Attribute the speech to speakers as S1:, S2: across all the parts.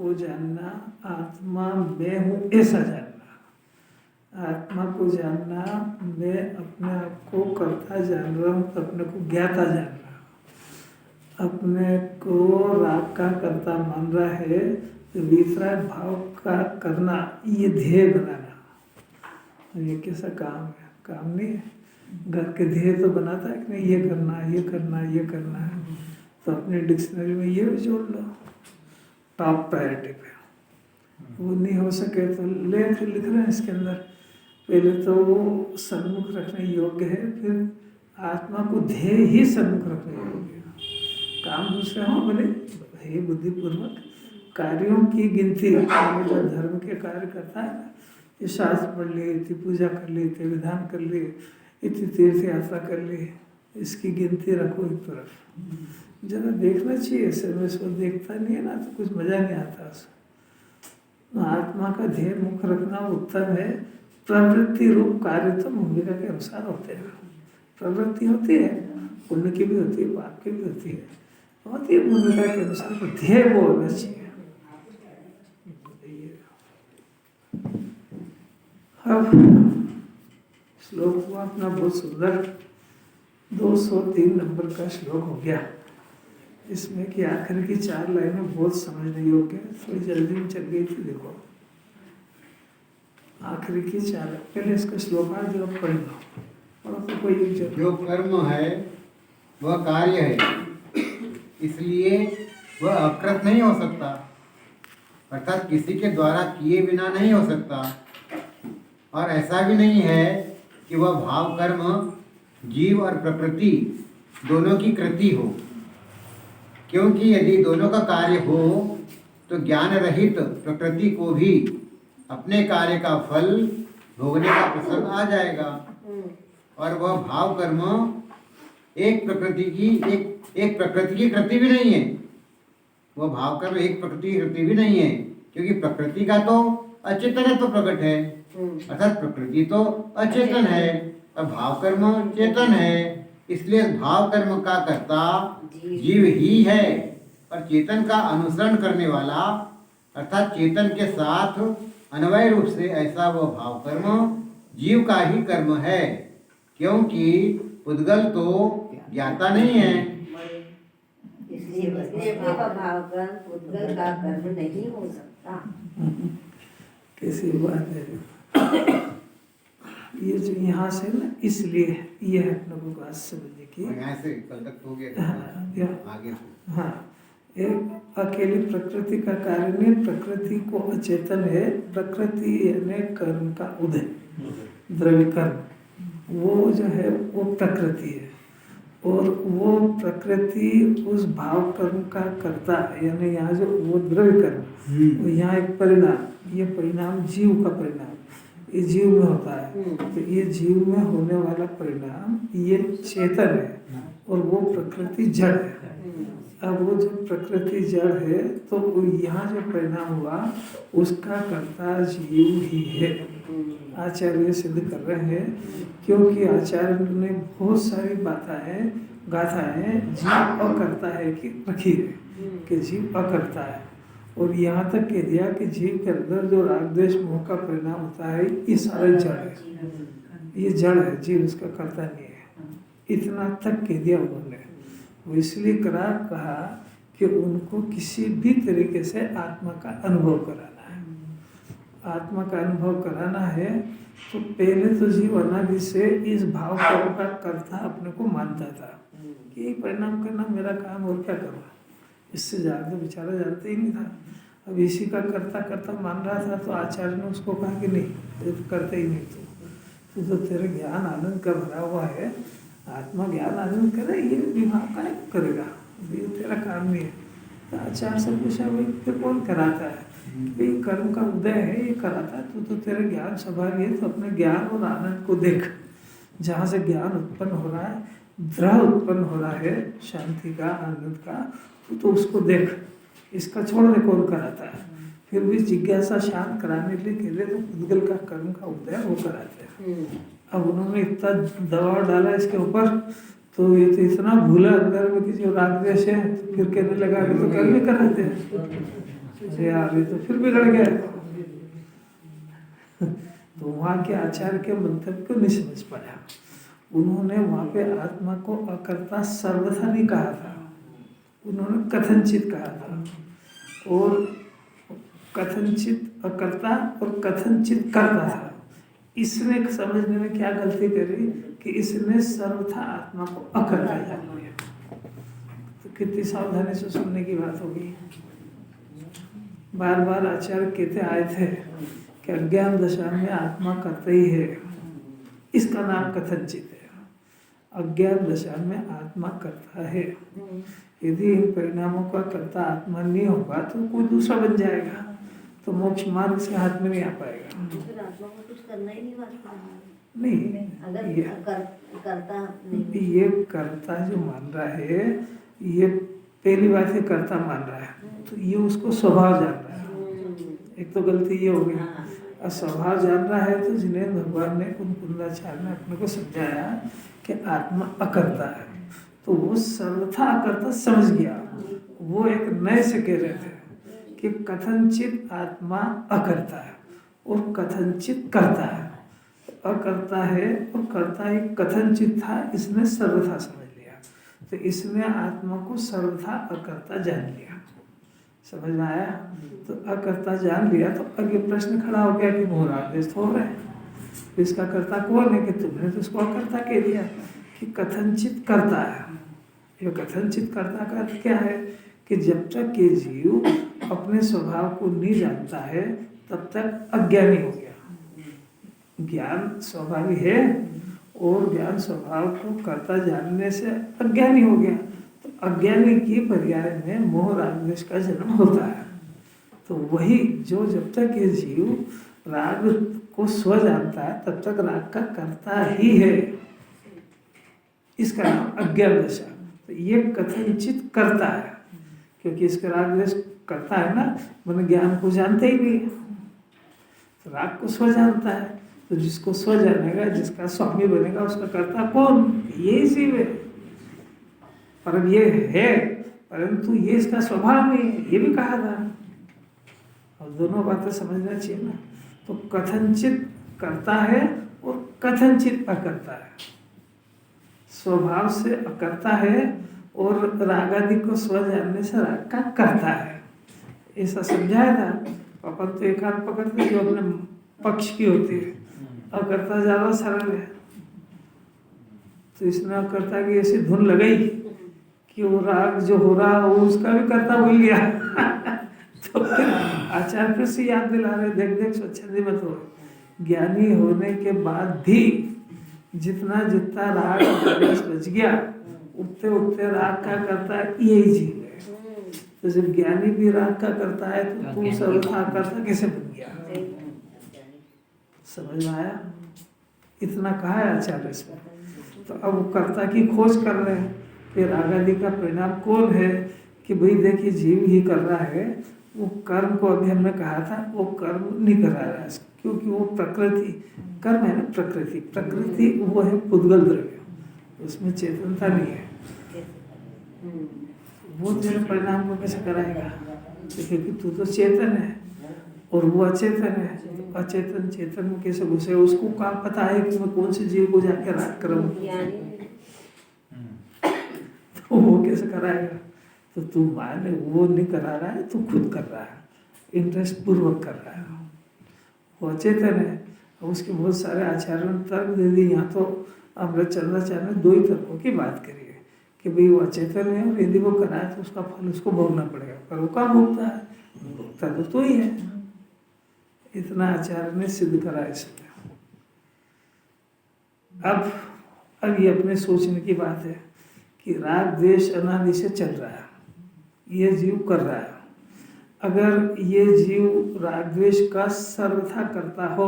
S1: को जानना, आत्मा मैं हूँ ऐसा जानना। आत्मा को जानना, मैं अपने आप को कर्ता जान रहा हूँ तो अपने को ज्ञाता जानना। अपने को राग का कर्ता मान रहा है तो वितराग भाव का करना, ये ध्येय बनाना। ये कैसा काम है? काम नहीं है। घर के ध्येय तो बनाता है कि नहीं, ये करना है, ये करना है, ये करना है, तो अपने डिक्शनरी में ये भी जोड़ लो टॉप प्रायोरिटी पे। वो नहीं हो सके तो ले, फिर लिख रहे हैं इसके अंदर, पहले तो वो सन्मुख रखने योग्य है, फिर आत्मा को ध्येय ही सन्मुख रखने योग्य है। काम दूसरे हों भले, हे बुद्धिपूर्वक कार्यों की गिनती, जो धर्म के कार्य करता है ना, ये शास्त्र पढ़ लिए, इतनी पूजा कर ली, इतने विधान कर लिए, इतनी तीर्थ यात्रा कर ली, इसकी गिनती रखो एक तरफ। जरा देखना चाहिए, ऐसे में इसको देखता नहीं है ना तो कुछ मजा नहीं आता उसको। आत्मा का ध्येय मुख रखना उत्तम है। प्रवृत्ति रूप कार्य तो भूमिका के अनुसार होते हैं। प्रवृत्ति होती है, पुण्य की भी होती है, पाप की भी होती है, भूमिका के अनुसार, तो ध्येय वो होना चाहिए। अब श्लोक हुआ अपना बहुत सुंदर, 203 नंबर का श्लोक हो गया। इसमें कि आखिर की 4 लाइनें बहुत समझने योग्य है, थोड़ी जल्दी में चल गई थी। देखो आखिरी की 4, पहले इसका श्लोक आज जो पढ़ लो, और तो कोई
S2: जो कर्म है वह कार्य है, इसलिए वह अकृत नहीं हो सकता, अर्थात किसी के द्वारा किए बिना नहीं हो सकता। और ऐसा भी नहीं है कि वह भाव कर्म जीव और प्रकृति दोनों की कृति हो, क्योंकि यदि दोनों का कार्य हो तो ज्ञान रहित प्रकृति को भी अपने कार्य का फल भोगने का प्रसंग आ जाएगा। और वह भाव कर्म एक प्रकृति की कृति भी नहीं है। वह भाव कर्म एक प्रकृति की कृति भी नहीं है, क्योंकि प्रकृति का तो अचेतन तो प्रकट है, अर्थात प्रकृति तो अचेतन है और भाव कर्म चेतन है। इसलिए भाव कर्म का कर्ता जीव ही है, और चेतन का अनुसरण करने वाला अर्थात चेतन के साथ अन्वय रूप से ऐसा वह भाव कर्म जीव का ही कर्म है, क्योंकि उद्गल तो ज्ञाता नहीं है।
S3: इसलिए भाव कर्म उद्गल का कर्म नहीं हो सकता।
S1: कैसी बात है ये जो यहाँ से ना, इसलिए ये है अपने को बात समझने की।
S2: यहाँ से कल तक हो गया आगे।
S1: हाँ, एक अकेली प्रकृति का कार्य नहीं, प्रकृति को अचेतन है। प्रकृति यानी कर्म का उदय, द्रव्य कर्म, वो जो है वो प्रकृति है, और वो प्रकृति उस भाव कर्म का करता है, यानी यहाँ जो वो द्रव्य कर्म, वो यहाँ एक परिणाम, ये परिणाम जीव का परिणाम, ये जीव में होता है। तो ये जीव में होने वाला परिणाम ये चेतन है, और वो प्रकृति जड़ है। अब वो जो प्रकृति जड़ है तो यहाँ जो परिणाम हुआ उसका कर्ता जीव ही है। आचार्य सिद्ध कर रहे हैं, क्योंकि आचार्य ने बहुत सारी बातें गाथाएं जीव अकर्ता है कि रखी है, कि जीव अकर्ता है, और यहाँ तक कह दिया कि जीव के अंदर जो राग द्वेष मोह का परिणाम होता है ये सारा जड़ है, ये जड़ है, जीव इसका कर्ता नहीं है। इतना तक कह दिया उन्होंने। वो इसलिए कहा कि उनको किसी भी तरीके से आत्मा का अनुभव कराना है। आत्मा का अनुभव कराना है तो पहले तो जीव अनादि से इस भाव कर्म का कर्ता अपने को मानता था कि ये परिणाम करना मेरा काम, और क्या करूँ, इससे ज़्यादा बेचारा जानता ही नहीं था। अब इसी का करता करता मान रहा था, तो आचार्य ने उसको कहा कि नहीं, ये तो करते ही नहीं, तो तेरे ज्ञान आनंद का भरा हुआ है, आत्मा ज्ञान आनंद करे, ये विभाग का करेगा, ये तेरा काम नहीं है। तो आचार्य से पूछा, भाई फिर कौन कराता है? भाई कर्म का उदय है, ये कराता है, तो तेरा ज्ञान स्वाभाविक है, तो अपने ज्ञान और आनंद को देख। जहाँ से ज्ञान उत्पन्न हो रहा है, द्रह उत्पन्न हो रहा है शांति का, आनंद का, तो उसको देख। इसका छोड़ दे कौन कराता है। फिर भी जिज्ञासा शांत कराने के लिए तो उद्गल का कर्म का उदय वो कराते हैं। अब उन्होंने इतना दबाव डाला इसके ऊपर, तो ये तो इतना भूला अंदर में किसी राग द्वेष है, तो फिर कहने लगा कि तो कर्म ही कराते हैं। अरे यार ये तो फिर बिगड़ गया। तो वहाँ के आचार्य के मंतव्य को नहीं समझ पाया। उन्होंने वहाँ पे आत्मा को अकर्ता सर्वथा नहीं कहा था, उन्होंने कथनचित कहा था। और कथनचित अकर्ता और कथनचित करता था। इसने समझने में क्या गलती करी कि इसने सर्वथा आत्मा को अकर्ता जान लिया। तो कितनी सावधानी से सुनने की बात होगी। बार बार आचार्य कहते आए थे कि अज्ञान दशा में आत्मा करता ही है, इसका नाम कथनचित है। अज्ञान दशा में आत्मा करता है। यदि इन परिणामों का कर्ता आत्मा नहीं होगा तो कोई दूसरा बन जाएगा, तो मोक्ष मार्ग से हाथ में नहीं आ पाएगा।
S3: फिर आत्मा को कुछ करना ही नहीं वास्ता
S1: नहीं,
S3: अगर
S1: ये
S3: करता नहीं।
S1: ये कर्ता जो मान रहा है, ये पहली बात है कर्ता मान रहा है, तो ये उसको स्वभाव जान रहा है। एक तो गलती ये हो गई। और स्वभाव जान रहा है तो जिन्हें भगवान ने उन कुंदाचार्य ने अपने को समझाया कि आत्मा अकर्ता है, तो वो सर्वथा अकर्ता समझ गया। वो एक नए से कह रहे थे कि कथनचित आत्मा अकर्ता है और कथनचित करता है। अकर्ता है और कर्ता एक कथनचित था, इसने सर्वथा समझ लिया, तो इसने आत्मा को सर्वथा अकर्ता जान लिया। समझ में आया? तो अकर्ता जान लिया तो आगे प्रश्न खड़ा हो गया कि मोह आदेश हो रहे हैं, तो इसका कर्ता कौन है? कि तुमने तो इसको अकर्ता कह दिया कि कथनचित करता है। ये कथनचित कर्ता का अर्थ क्या है कि जब तक ये जीव अपने स्वभाव को नहीं जानता है तब तक अज्ञानी हो गया। ज्ञान स्वाभाविक है और ज्ञान स्वभाव को कर्ता जानने से अज्ञानी हो गया, तो अज्ञानी की पर्याय में मोह राग द्वेष का जन्म होता है। तो वही जो जब तक ये जीव राग को स्व जानता है तब तक राग का कर्ता ही है, इसका नाम अज्ञान दशा। तो ये कथनचित करता है क्योंकि इसका राग द्वेष करता है ना, मैंने ज्ञान को जानते ही नहीं, तो राग को स्व जानता है। तो जिसको स्व जानेगा, जिसका स्वामी बनेगा, उसका कर्ता कौन? ये जीव है। पर ये है, परंतु ये इसका स्वभाव नहीं है, ये भी कहा था। और दोनों बातें समझना चाहिए ना। तो कथनचित करता है और कथनचित अकर्ता है। स्वभाव से अकर्ता है और राग आदि को स्व जानने से राग का करता है। ऐसा समझाया था। अपन तो एक हाथ पकड़ते जो अपने पक्ष की होती है, अकर्ता ज्यादा सरल है। तो इसने अकर्ता की ऐसी धुन लगाई कि वो राग जो हो रहा वो उसका भी कर्ता भूल गया। तो फिर आचार्य फिर से याद दिला रहे, देख देख स्वच्छंदी मत हो। ज्ञानी होने के बाद भी जितना जितना राग बच गया, उठते उठते राग का करता यही जीव है। तो जब ज्ञानी भी राग का करता है तो तू सर्वथा करता कैसे बन गया? समझ में आया? इतना कहा है आचार्य इसमें। तो अब कर्ता की खोज कर रहे हैं कि राग आदि का परिणाम कौन है, कि भाई देखिए जीव ही कर रहा है। वो कर्म को अभी हमने कहा था, वो कर्म नहीं करा रहा है क्योंकि वो प्रकृति, कर्म है ना, प्रकृति वो है पुद्गल द्रव्य, उसमें चेतनता नहीं है। वो तेरे परिणाम को कैसे कराएगा? क्योंकि तू तो चेतन है और वो अचेतन है, तो अचेतन चेतन में कैसे घुसे? उसको क्या पता है कि मैं कौन से जीव को जाके राग करूँ? तो वो कैसे कराएगा? तो तू माने वो नहीं करा रहा है, तू खुद कर रहा है, इंटरेस्ट पूर्वक कर रहा है। वो अचेतन है। उसके बहुत सारे आचार्यों ने तर्क दे दी। यहाँ तो अमृतचंद्राचार्य ने दो ही तर्कों की बात करी है कि भाई वो अचेतन है और यदि वो कराए तो उसका फल उसको भोगना पड़ेगा, पर वो कहाँ भोगता है? भोगता तो ही है। इतना आचार्य ने सिद्ध करा इसमें। अब ये अपने सोचने की बात है कि राग द्वेष अनादि से चल रहा है, ये जीव कर रहा है। अगर ये जीव राग द्वेष का सर्वथा करता हो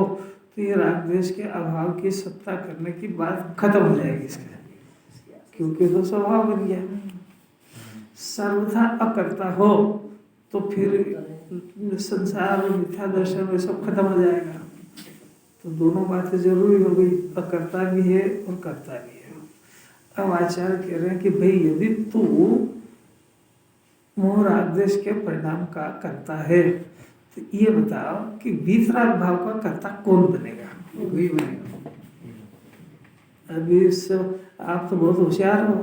S1: तो ये राग द्वेष के अभाव की सत्ता करने की बात खत्म हो जाएगी इसके, क्योंकि तो स्वभाव बन गया। सर्वथा अकर्ता हो तो फिर संसार और मिथ्या दर्शन में सब खत्म हो जाएगा। तो दोनों बातें जरूरी हो गई, अकर्ता भी है और कर्ता भी है। अब आचार्य कह रहे हैं कि भाई यदि तू मोह राग द्वेष के परिणाम का करता है। तो ये बताओ कि वीतराग भाव का कर्ता कौन बनेगा?
S2: वही बनेगा।
S1: अभी आप तो बहुत होशियार हो,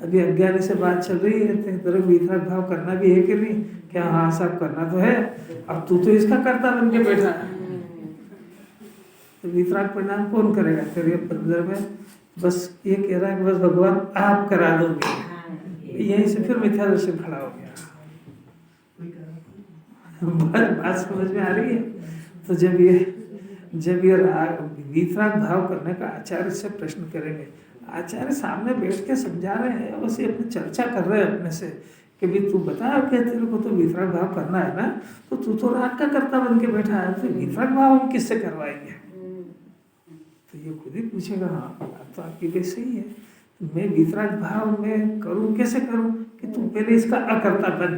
S1: अभी अज्ञानी से बात चल रही है, तेरे वीतराग भाव करना भी है कि नहीं? क्या हाँ सब करना तो है। अब तू तो इसका कर्ता बन के बैठा है, तो वीतराग परिणाम कौन करेगा तेरे अंदर में? बस ये कह रहा है कि बस भगवान आप करा दोगे, यहीं से फिर मिथ्या दर्शन खड़ा हो गया। बात समझ में आ रही है? तो जब ये राग वीतराग भाव करने का आचार्य से प्रश्न करेंगे, आचार्य सामने बैठ के समझा रहे हैं, बस ये अपनी चर्चा कर रहे हैं अपने से कि भाई तू बता क्या तेरे को तो वीतराग भाव करना है ना, तो तू तो राग का कर्ता बन के बैठा है, तो वीतराग भाव हम किससे करवाएंगे? तो ये खुद ही पूछेगा, हाँ बात तो आपकी भी सही है, मैं वीतराग भाव में करूँ कैसे करूँ? कि तू पहले इसका अकर्ता बन।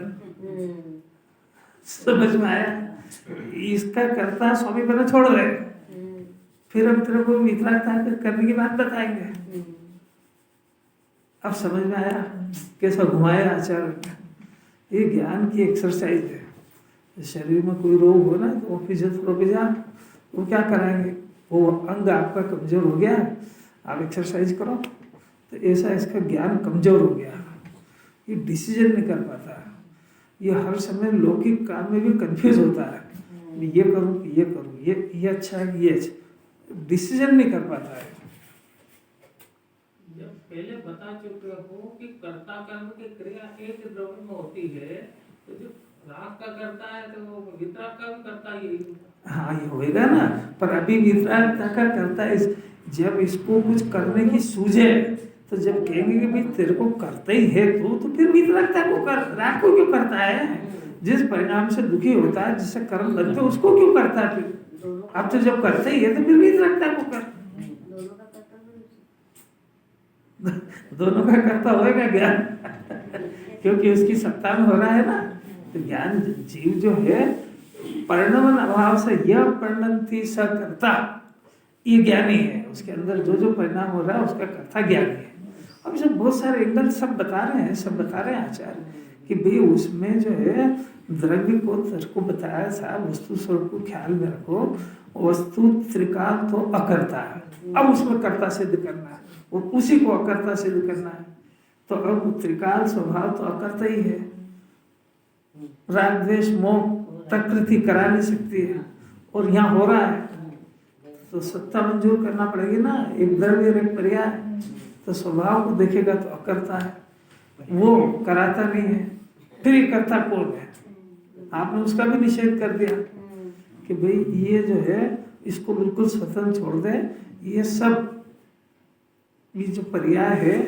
S1: समझ में आया? इसका कर्ता स्वामी बना छोड़ रहे, फिर हम तेरे को वीतराग करने की बात बताएंगे। अब समझ में आया कैसा घुमाया आचार्य? ये ज्ञान की एक्सरसाइज है। शरीर में कोई रोग हो ना तो फिजियोथेरेपी जा, वो क्या कराएंगे? वो अंग आपका कमजोर हो गया, आप एक्सरसाइज करो, तो ऐसा इसका ज्ञान कमजोर हो गया, ये डिसीजन नहीं कर पाता, ये हर समय लौकिक काम में भी कंफ्यूज होता है, ये करूँ कि ये करूँ, ये अच्छा है कि ये अच्छा, डिसीजन नहीं कर पाता है।
S4: जब पहले बता चुके हो कि कर्ता कर्म की क्रिया एक द्रव्य में होती है, तो जो राग का करता है तो वो वितराग का भी करता ही है।
S1: हाँ ये होएगा ना, पर अभी वितराग का करता है। जब इसको कुछ करने की सूझे तो जब कहेंगे कि भाई तेरे को करता ही है तो फिर वितरागता को कर, राग को क्यों करता है? जिस परिणाम से दुखी होता है, जिससे कर्म बनते उसको क्यों करता है? फिर अब तो जब करता ही है तो फिर वितरागता को कर। दोनों का कर्ता होएगा ज्ञान, क्योंकि उसकी सत्ता में हो रहा है ना। तो ज्ञान जीव जो है परिणमन अभाव से यह परिणति स कर्ता, ये ज्ञानी है, उसके अंदर जो जो परिणाम हो रहा है उसका कर्ता ज्ञानी है। अब सब बहुत सारे एंगल सब बता रहे हैं आचार्य कि भाई उसमें जो है द्रव्य को को बताया था, वस्तु स्वरूप को ख्याल में रखो, वस्तु त्रिकाल तो अकर्ता है, अब उसमें कर्ता सिद्ध करना है, वो उसी को अकर्ता सिद्ध करना है, तो अब त्रिकाल स्वभाव तो अकर्ता ही है। राग द्वेष मोह प्रकृति करा नहीं सकती है, और यहाँ हो रहा है तो सत्ता मंजूर करना पड़ेगी ना, एक द्रव्य एक पर्याय, तो स्वभाव को देखेगा तो अकर्ता है, वो कराता नहीं है, फिर ये कर्ता कौन है? आपने उसका भी निषेध कर दिया कि भाई ये जो है इसको बिल्कुल स्वतंत्र छोड़ दे, ये सब ये जो पर्याय है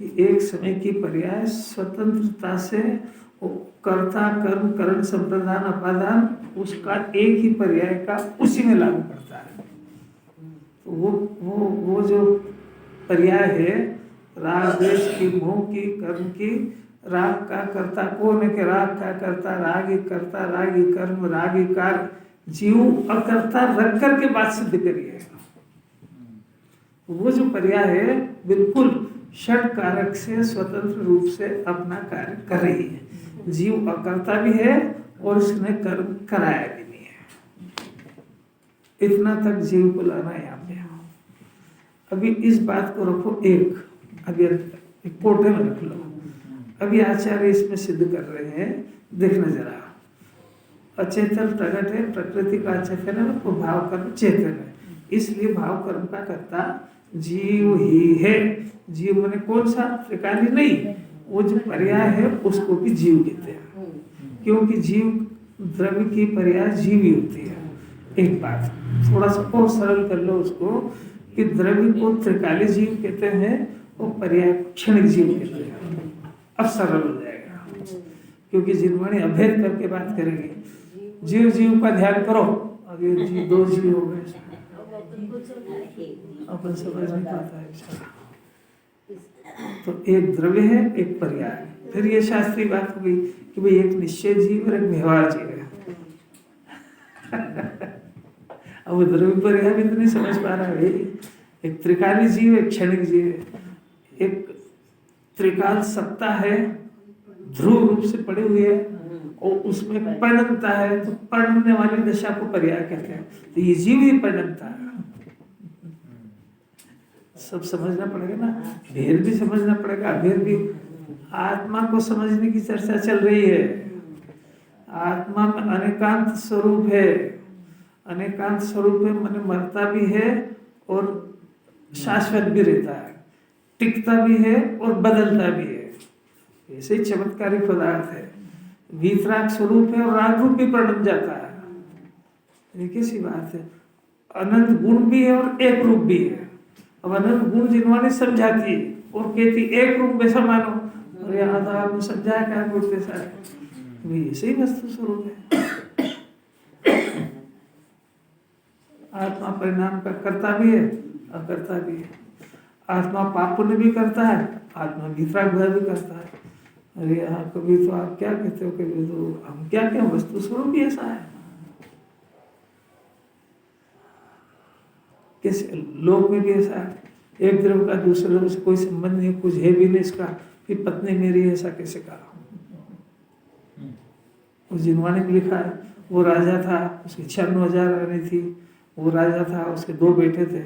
S1: ये एक समय की पर्याय स्वतंत्रता से कर्ता कर्म करण संप्रदान अपादान उसका एक ही पर्याय का उसी में लागू पड़ता है। तो वो जो पर्याय है राग द्वेष की, मोह की, कर्म की, राग का कर्ता कौन है? कि राग का कर्ता रागी कर्ता, रागी कर्म, रागी कार्य, जीव अकर्ता रख कर के बात सिद्ध करिए। वो जो पर्याय है बिल्कुल षड कारक से स्वतंत्र रूप से अपना कार्य कर रही है, जीव अकर्ता भी है और उसने कर्म कराया भी नहीं है। इतना तक जीव को लाना है यहाँ पे। अभी इस बात को रखो अभी एक कोटे में रख लो। अभी आचार्य इसमें सिद्ध कर रहे हैं, देखना जरा। अचेतन प्रकट है, प्रकृति का अचेतन है, तो भाव कर्म चेतन है, इसलिए भाव कर्म का कर्ता जीव ही है। जीव माने कौन सा? त्रिकाली नहीं, वो जो पर्याय है उसको भी जीव कहते हैं, क्योंकि जीव द्रव्य की पर्याय जीव ही होती है। एक बात थोड़ा सा और सरल कर लो उसको कि द्रव्य को त्रिकाली जीव कहते हैं और पर्याय क्षणिक जीव कहते हैं। अब सरल हो जाएगा, क्योंकि जिनवाणी अभेद करके बात करेंगे। जीव जीव का ध्यान करो, अभी जीव दो जीव हो गए, अपन समझ नहीं पाता है। तो एक द्रव्य है, एक पर्याय। फिर ये शास्त्रीय बात हो गई कि भाई एक निश्चय जीव और एक व्यवहार जीव है। अब वो द्रव्य पर्याय भी तो नहीं समझ पा रहा है। एक त्रिकाली जीव, एक क्षणिक जीव है। एक त्रिकाल सत्ता है, ध्रुव रूप से पड़े हुए हैं और उसमें परिणमता है, तो परिणमने वाली दशा को पर्याय कहते हैं। तो ये जीव ही परिणमता है। सब समझना पड़ेगा ना, भेद भी समझना पड़ेगा, अभेद भी। आत्मा को समझने की चर्चा चल रही है। आत्मा में अनेकांत स्वरूप है, अनेकांत स्वरूप है, माने मरता भी है और शाश्वत भी रहता है, टिकता भी है और बदलता भी है। ऐसे ही चमत्कारी पदार्थ है। वीतराग स्वरूप है और राग रूप भी परिणम जाता है। एक ऐसी बात है। अनंत गुण भी है और एक रूप भी है। अब अनंत गुण जिन्होंने समझाती है और कहती एक रूप वैसा मानो, और यहाँ तो आपने समझाया क्या कुछ वैसा है, ऐसे ही वस्तु स्वरूप है। आत्मा परिणाम का करता भी है, अकर्ता भी है। आत्मा पाप पुण्य भी करता है, आत्मा वितराग भय भी करता है। अरे यहाँ कभी तो आप क्या कहते हो, कभी तो हम क्या क्या, वस्तु स्वरूप भी ऐसा है। किस लोक में भी ऐसा है, एक द्रव्य का दूसरे द्रव्य से कोई संबंध नहीं, कुछ है भी नहीं इसका, फिर पत्नी मेरी ऐसा कैसे कहा। उस जिनवाने में लिखा है, वो राजा था, उसकी 96,000 रानी थी, वो राजा था, उसके 2 बेटे थे।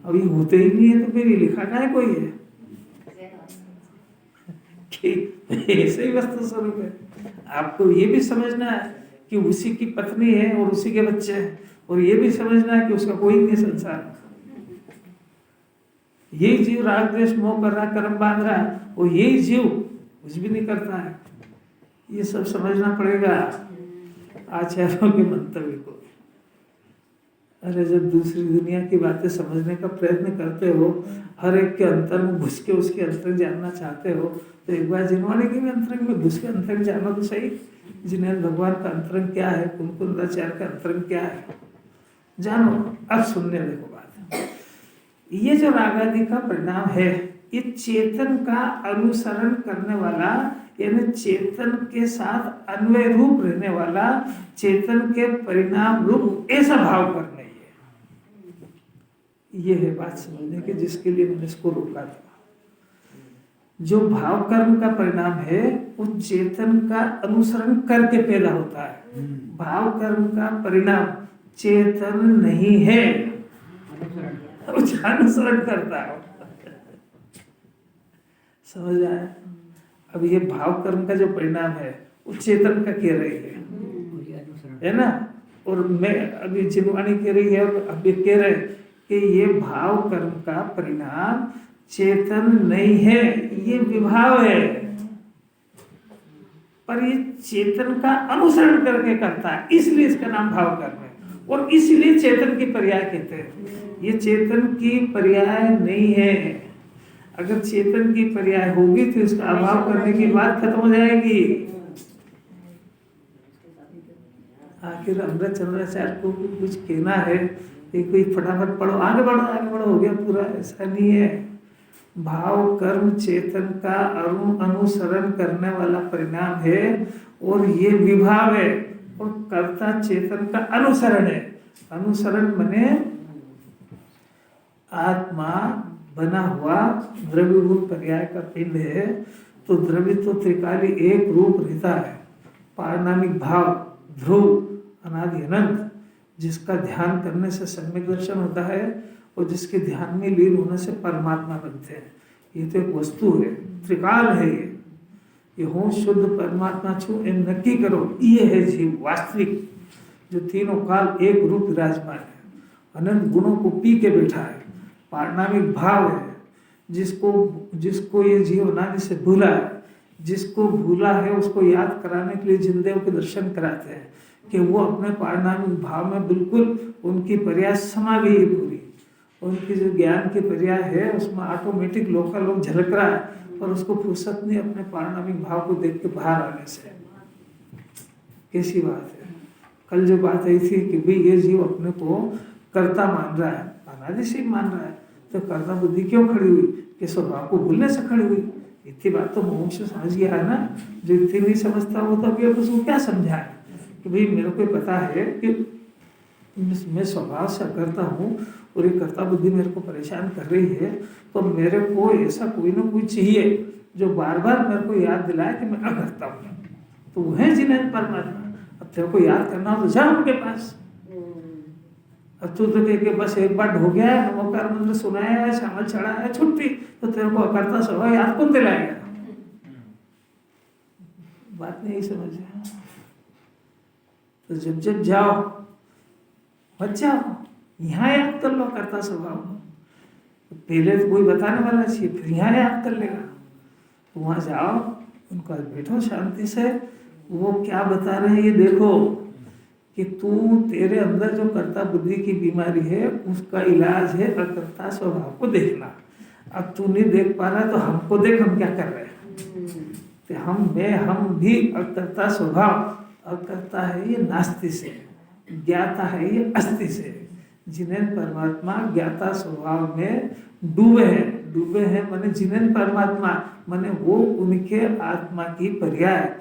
S1: अब ये होते ही नहीं है तो फिर ये लिखा क्या है कोई है कि ऐसे ही वस्तु स्वरूप है। आपको ये भी समझना है कि उसी की पत्नी है और उसी के बच्चे हैं, और ये भी समझना है कि उसका कोई नहीं संसार में। यही जीव राग द्वेष मोह कर रहा, कर्म बांध रहा है, वो यही जीव कुछ भी नहीं करता है। ये सब समझना पड़ेगा आचार्यों के मंतव्य को। अरे जब दूसरी दुनिया की बातें समझने का प्रयत्न करते हो, हर एक के अंतर में घुस के उसके अंतर जानना चाहते हो, तो एक बार जिनवाने के भी अंतरंग में घुस के अंतरंग जाना तो सही। जिन्हें भगवान का अंतरंग क्या है, कुंकुंदाचार्य का अंतरंग क्या है, जानो। अब सुनने देखो बात। ये जो रागादि का परिणाम है, ये चेतन का अनुसरण करने वाला, यानी चेतन के साथ अन्वय रूप रहने वाला, चेतन के परिणाम रूप ऐसा भाव करना ही है। ये है बात समझने की, जिसके लिए मैंने इसको रोका था। जो भाव कर्म का परिणाम है वो चेतन का अनुसरण करके पैदा होता है। भाव कर्म का परिणाम चेतन नहीं है, अनुसरण करता है। समझ आया? अब ये भाव कर्म का जो परिणाम है वो चेतन का कह रही है ना, और मैं अभी जिनवाणी कह रही है, और अभी कह रहे कि ये भाव कर्म का परिणाम चेतन नहीं है, ये विभाव है, पर ये चेतन का अनुसरण करके करता है, इसलिए इसका नाम भाव कर्म है। और इसलिए चेतन की पर्याय कहते हैं। ये चेतन की पर्याय नहीं है। अगर चेतन की पर्याय होगी तो इसका अभाव करने की बात खत्म हो जाएगी। आखिर अमृत चंद्राचार्य को कुछ कहना है कि कोई फटाफट पढ़ो, आगे बढ़ो, हो गया पूरा, ऐसा नहीं है। भाव कर्म चेतन का अनुसरण करने वाला परिणाम है, और ये विभाव है, और कर्ता चेतन का अनुसरण है। अनुसरण बने आत्मा बना हुआ द्रव्य रूप पर्याय का पिंड है, तो द्रव्य तो त्रिकाली एक रूप रहता है। पारणामिक भाव ध्रुव अनादि अनंत, जिसका ध्यान करने से सम्यक दर्शन होता है, और जिसके ध्यान में लीन होने से परमात्मा बनते हैं। ये तो एक वस्तु है, त्रिकाल है। ये हो शुद्ध परमात्मा छू एम नक्की करो, ये है जीव वास्तविक, जो तीनों काल एक रूप विराजमान है, अनंत गुणों को पी के बैठा है। पारणामिक भाव है, जिसको ये जीव अनादि से भूला है, जिसको भूला है उसको याद कराने के लिए जिनदेव के दर्शन कराते हैं कि वो अपने पारणामिक भाव में बिल्कुल उनकी पर्याय समा गई है पूरी। उनकी जो ज्ञान की पर्याय है उसमें ऑटोमेटिक लोग झलक रहा है, पर उसको फुर्सत नहीं अपने पारणामिक भाव को देख के बाहर आने से। कैसी बात है? कल जो बात आई थी कि भाई ये जीव अपने को कर्ता मान रहा है, अनादि से मान रहा है, तो कर्ता बुद्धि क्यों खड़ी हुई? कि स्वभाव को भूलने से खड़ी हुई। इतनी बात तो मुंह से समझ गया है ना। जो इतनी नहीं समझता वो तो अभी उसको क्या समझाए कि भाई मेरे को पता है कि मैं स्वभाव से करता हूँ और ये कर्ता बुद्धि मेरे को परेशान कर रही है, तो मेरे को ऐसा कोई ना कोई चाहिए जो बार बार मेरे को याद दिलाए कि मैं अकर्ता हूँ, तो वो है जिन्हें परमात्मा। अब तेरे को याद करना हो तो जा उनके पास। अब तू तो कह के बस एक बार ढो गया है, नमोकार मंत्र सुनाया है, शामिल चढ़ा है, छुट्टी, तो तेरे को अकर्ता स्वभाव याद कौन दिलाएगा? बात नहीं समझे। तो जब जब जाओ मत जाओ, यहाँ याद कर लो करता स्वभाव। पहले तो कोई बताने वाला चाहिए, फिर यहाँ याद कर लेगा। तो वहाँ जाओ, उनका बैठो शांति से, वो क्या बता रहे हैं ये देखो कि तू तेरे अंदर जो कर्ता बुद्धि की बीमारी है उसका इलाज है अकर्ता स्वभाव को देखना। अब तू नहीं देख पा रहा तो हमको देख, हम क्या कर रहे हैं। तो हम भी अकर्ता स्वभाव, अकर्ता है ये नास्ति से, ज्ञाता है ये अस्ति से। जिन्हें परमात्मा ज्ञाता स्वभाव में डूबे हैं माने जिन्हें परमात्मा माने वो उनके आत्मा की पर्याय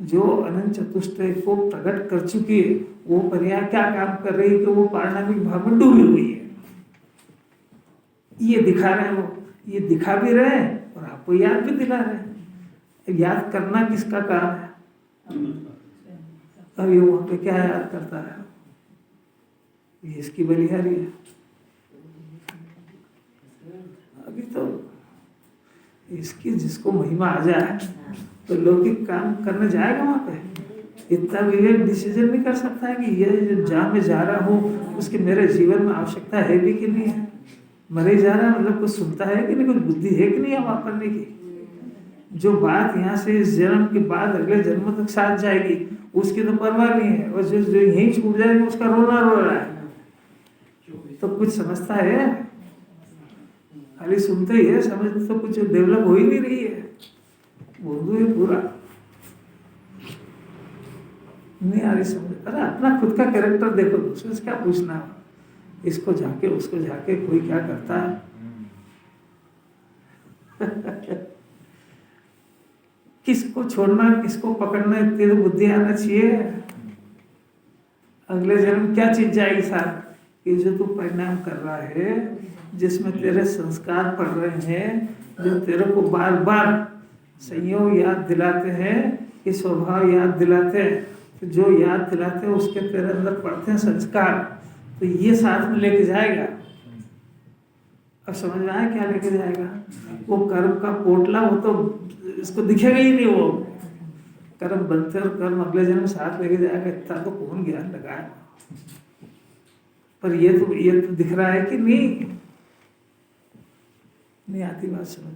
S1: जो अनंत चतुष्टय को प्रकट कर चुकी है, वो पर्याय क्या काम कर रही है कि वो पारणामिक भाव में डूबी हुई है। ये दिखा रहे हैं, वो ये दिखा भी रहे हैं और आपको याद भी दिला रहे हैं। याद करना किसका काम है? अभी वहां पे क्या याद करता है? ये इसकी बलिहारी है। अभी तो इसकी जिसको महिमा आ जाए तो लौकिक काम करने जाएगा वहां पे। इतना विवेक डिसीजन नहीं कर सकता है कि ये जहाँ मैं जा रहा हूँ उसकी मेरे जीवन में आवश्यकता है भी कि नहीं है। मरे जा रहा है मतलब कुछ सुनता है कि नहीं, कुछ बुद्धि है कि नहीं है वापरने की। जो बात यहाँ से इस जन्म के बाद अगले जन्म तक साथ जाएगी उसकी तो परवाह नहीं है, और जो यहीं छूट जाएगी उसका रोना रो रहा है। तो कुछ समझता है? खाली सुनते ही है, समझ तो कुछ डेवलप हो ही नहीं रही है। बोलू है पूरा नहीं आ रही समझ। अरे अपना खुद का कैरेक्टर देखो, दूसरे से क्या पूछना। इसको झाके उसको झाके कोई क्या करता है। किसको छोड़ना किसको पकड़ना इतनी तो बुद्धि आना चाहिए। अगले जन्म क्या चीज जाएगी साथ कि जो तू परिणाम कर रहा है, जिसमें तेरे संस्कार पड़ रहे हैं, जो तेरे को बार बार संयोग याद दिलाते हैं, कि स्वभाव याद दिलाते हैं, तो जो याद दिलाते हैं उसके तेरे अंदर पड़ते हैं संस्कार, तो ये साथ में लेके जाएगा। अब समझ में आया क्या लेके जाएगा? वो कर्म का पोटला, वो तो इसको दिखेगा ही नहीं। वो कर्म बनते और कर्म अगले जन्म साथ लेके जाएगा, इतना तो कौन ज्ञान लगाए। पर ये तो दिख रहा है कि नहीं आती बात समझ।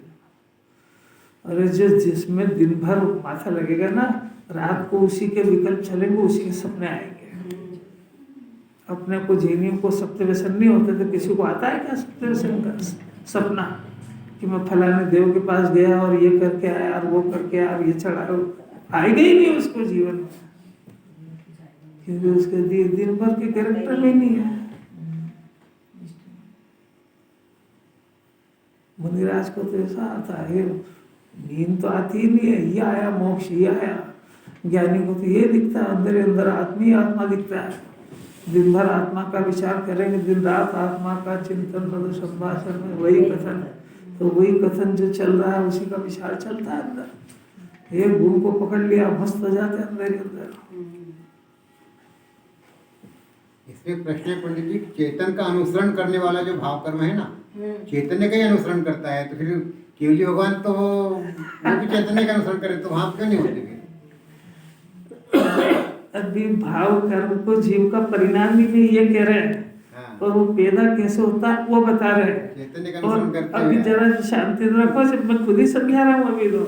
S1: अरे जिसमें दिन भर माथा लगेगा ना, रात को उसी के विकल्प चलेंगे, उसी के सपने आएंगे। अपने को जीनियों को सत्य व्यसन नहीं होते तो किसी को आता है क्या सत्य व्यसन का सपना कि मैं फलाने देव के पास गया और ये करके आया और वो करके आया और ये चढ़ा, आएगा ही नहीं उसको जीवन में, क्योंकि उसके दिन भर के कैरेक्टर में नहीं है। मुनिराज को तो ऐसा आता है, नींद तो आती ही नहीं है, ये आया मोक्ष, ये आया। ज्ञानी को तो ये दिखता है, अंदर अंदर आत्मा दिखता है। दिन भर आत्मा का विचार करेंगे, दिन रात आत्मा का चिंतन मधुर संभाषण में वही कथन, तो वही कथन जो चल रहा है उसी का विचार चलता है अंदर। एक गुण को पकड़ लिया मस्त हो जाते हैं अंदर ही अंदर।
S2: इसमें प्रश्न है पंडित जी, चेतन का अनुसरण करने वाला जो भाव कर्म है ना, चैतन्य का ही अनुसरण करता है, तो फिर केवली भगवान तो वो भी चैतन्य का अनुसरण करे, तो वहां क्यों नहीं होते?
S1: अभी भाव कर्म को जीव का परिणाम ही नहीं ये कह रहे हैं।
S2: हाँ।
S1: और वो पैदा कैसे होता है वो बता रहे हैं।
S2: चैतन्य का
S1: और
S2: अनुसरण करते
S1: अभी
S2: हुए
S1: जरा शांति रखो, जब मैं खुद ही समझा रहा हूँ अभी तो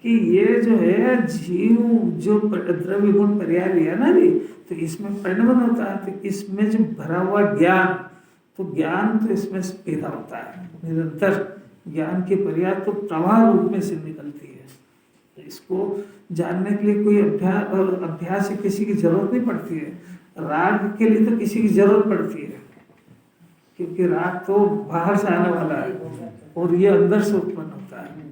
S1: कि ये जो है जीव जो द्रव्य गुण पर्याय लिया ना जी, तो इसमें परिणमन होता है। तो इसमें जो भरा हुआ ज्ञान, तो ज्ञान तो इसमें से पैदा होता है निरंतर। ज्ञान के पर्याय तो प्रवाह रूप में से निकलती है। इसको जानने के लिए कोई अभ्यास से किसी की जरूरत नहीं पड़ती है। राग के लिए तो किसी की जरूरत पड़ती है, क्योंकि राग तो बाहर से आने वाला है और ये अंदर से उत्पन्न होता है।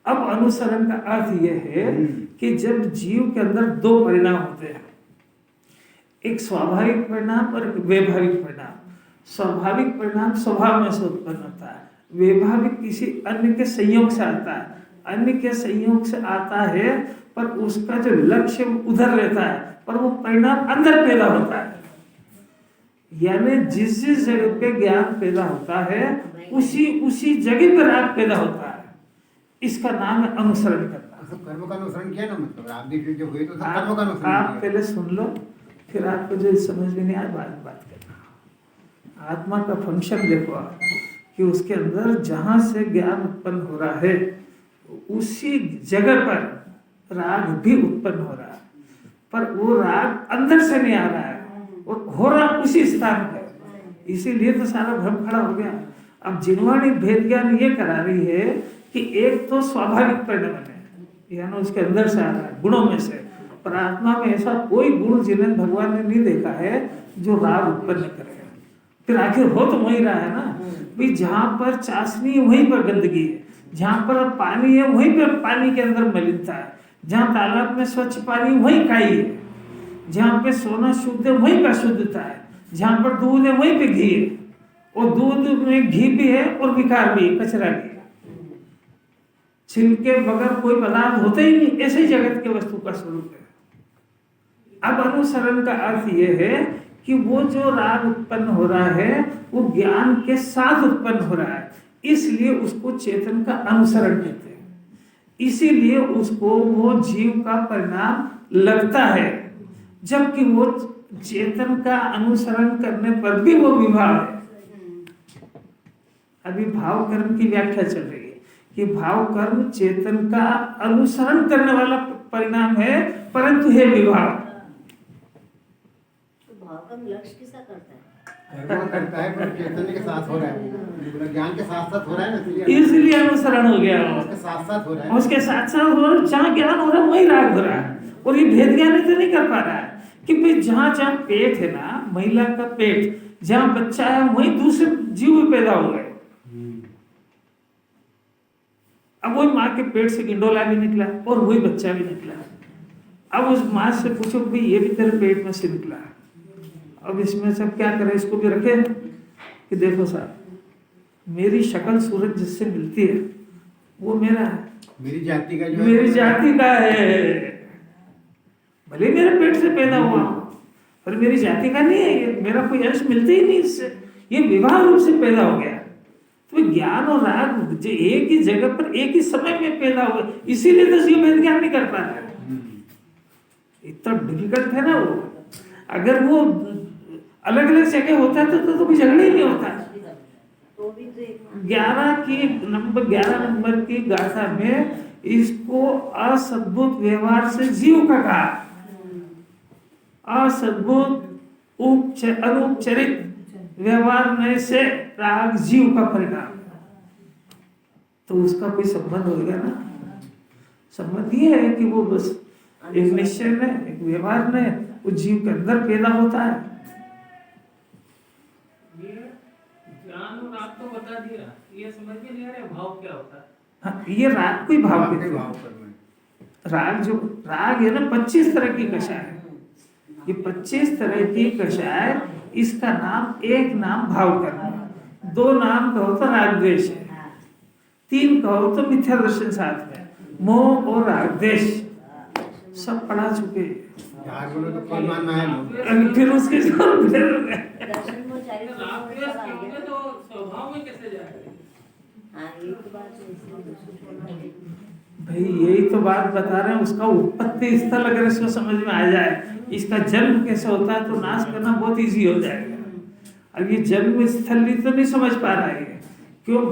S1: अब अनुसरण का अर्थ यह है कि जब जीव के अंदर दो परिणाम होते हैं, एक स्वाभाविक परिणाम और एक वैभाविक परिणाम। स्वाभाविक परिणाम स्वभाव में से उत्पन्न होता है, वैभाविक किसी अन्य के संयोग से आता है, अन्य के संयोग से आता है, पर उसका जो लक्ष्य उधर रहता है, पर वो परिणाम अंदर पैदा होता है। यानी जिस जिस जगह पे ज्ञान पैदा होता है उसी जगह पर राग पैदा होता है। इसका नाम है अनुसरण करना।
S2: सब कर्म का अनुसरण किया ना, मतलब आप देखिए जो हुए तो सब कर्म का
S1: आप
S2: अनुसरण किया।
S1: पहले सुन लो, फिर आपको जो समझ में नहीं आए बाद में बात करना। आत्मा का फंक्शन देखो आप, कि उसके अंदर जहाँ से ज्ञान उत्पन्न हो रहा है उसी जगह पर राग भी उत्पन्न हो रहा है, पर वो राग अंदर से नहीं आ रहा है और हो रहा उसी स्थान पर। इसीलिए तो सारा भ्रम खड़ा हो गया। अब जिनवाणी भेद ज्ञान ये करा रही है कि एक तो स्वाभाविक परिणाम है, यानी उसके अंदर से आ रहा है गुणों में से, पर आत्मा में ऐसा कोई गुण जिन्हें भगवान ने नहीं देखा है जो राग उत्पन्न करेगा। फिर आखिर हो तो वही रहा है ना भाई, जहाँ पर चाशनी है वहीं पर गंदगी है, जहाँ पर पानी है वहीं पर पानी के अंदर मलिनता है, जहाँ तालाब में स्वच्छ पानी वहीं काई है, जहाँ पे सोना शुद्ध है वहीं पर शुद्धता है, जहाँ पर दूध है वहीं पे घी है, और दूध में घी भी है और विकार भी है, कचरा भी है। छिलके बगैर कोई पदार्थ होते ही नहीं, ऐसे ही जगत के वस्तु का स्वरूप है। अब अनुसरण का अर्थ यह है कि वो जो राग उत्पन्न हो रहा है वो ज्ञान के साथ उत्पन्न हो रहा है, इसलिए उसको चेतन का अनुसरण कहते हैं। इसीलिए उसको वो जीव का परिणाम लगता है, जबकि वो चेतन का अनुसरण करने पर भी वो विभाव है। अभी भाव कर्म की व्याख्या चल रही है कि भाव कर्म चेतन का अनुसरण करने वाला परिणाम है, परंतु है विभाव।
S3: तो भाव कर्म लक्ष्य किसका करता है?
S2: कर्म करता है पर चैतन्य के साथ हो रहा है, ज्ञान के साथ साथ हो रहा है ना,
S1: इसलिए अनुसरण हो गया।
S2: उसके साथ साथ हो रहा है,
S1: उसके साथ साथ हो रहा है, जहाँ ज्ञान हो रहा है वही राग हो रहा है। और ये भेद ज्ञान तो नहीं कर पा रहा है कि भाई जहाँ जहाँ पेट है ना, महिला का पेट, जहाँ बच्चा है वहीं दूसरे जीव भी पैदा हो गए। अब वही माँ के पेट से गिंडोला भी निकला और वही बच्चा भी निकला। अब उस माँ से पूछो भाई ये भी तेरे पेट में से निकला, अब इसमें सब क्या करें, इसको भी रखे कि देखो साहब मेरी शक्ल सूरत जिससे मिलती है वो मेरा है,
S2: मेरी जाति का जो
S1: मेरी जाति का है, भले मेरे पेट से पैदा हुआ पर मेरी जाति का नहीं है, ये मेरा कोई अंश मिलता ही नहीं इससे, ये विवाह रूप से पैदा हो गया। तो ज्ञान और राग जो एक ही जगह पर एक ही समय में पैदा हुआ, इसीलिए तो जीव भेद ज्ञान नहीं कर पा रहा है। इतना डिफिकल्ट है ना वो। अगर वो अलग अलग जगह होता है तो कोई झगड़ा ही नहीं होता।
S3: तो भी तो एक
S1: 11 नंबर की गाथा में इसको असद्भुत व्यवहार से जीव का कहा। असद्भुत अनुपचरित व्यवहार में से राग जीव का परिणाम, तो उसका कोई संबंध होगा ना। संबंध ये है कि वो बस एक निश्चय में, एक व्यवहार में वो जीव के अंदर पैदा होता है।
S4: ये ज्ञान और राग तो बता दिया, ये समझ में नहीं आ रहा भाव क्या होता है।
S1: हाँ, ये राग कोई भाव
S2: भाव
S1: के
S2: के भाव कर्म है।
S1: राग जो राग है ना 25 तरह की कषाय है। ये 25 तरह की कषाय, इसका नाम एक नाम भाव कर्म है, 2 नाम कहो तो राग द्वेष है, 3 कहो तो मिथ्या दर्शन साथ में, मोह और राग द्वेष सब पढ़ा चुके हैं।
S2: यार बोलो तो कौन मानना है लोग।
S1: फिर उसके
S3: दर्शन में
S4: राग द्वेष कहोगे तो स्वभाव में कैसे जाएगा?
S3: हाँ ये तो बात है, इसलिए तो सोचना है।
S1: भाई यही तो बात बता रहे हैं, उसका उत्पत्ति स्थल अगर इसको समझ में आ जाए, इसका जन्म कैसे होता है तो नाश करना बहुत इजी हो जाएगा। अब ये जन्म स्थल भी तो नहीं समझ पा रहा है, क्यों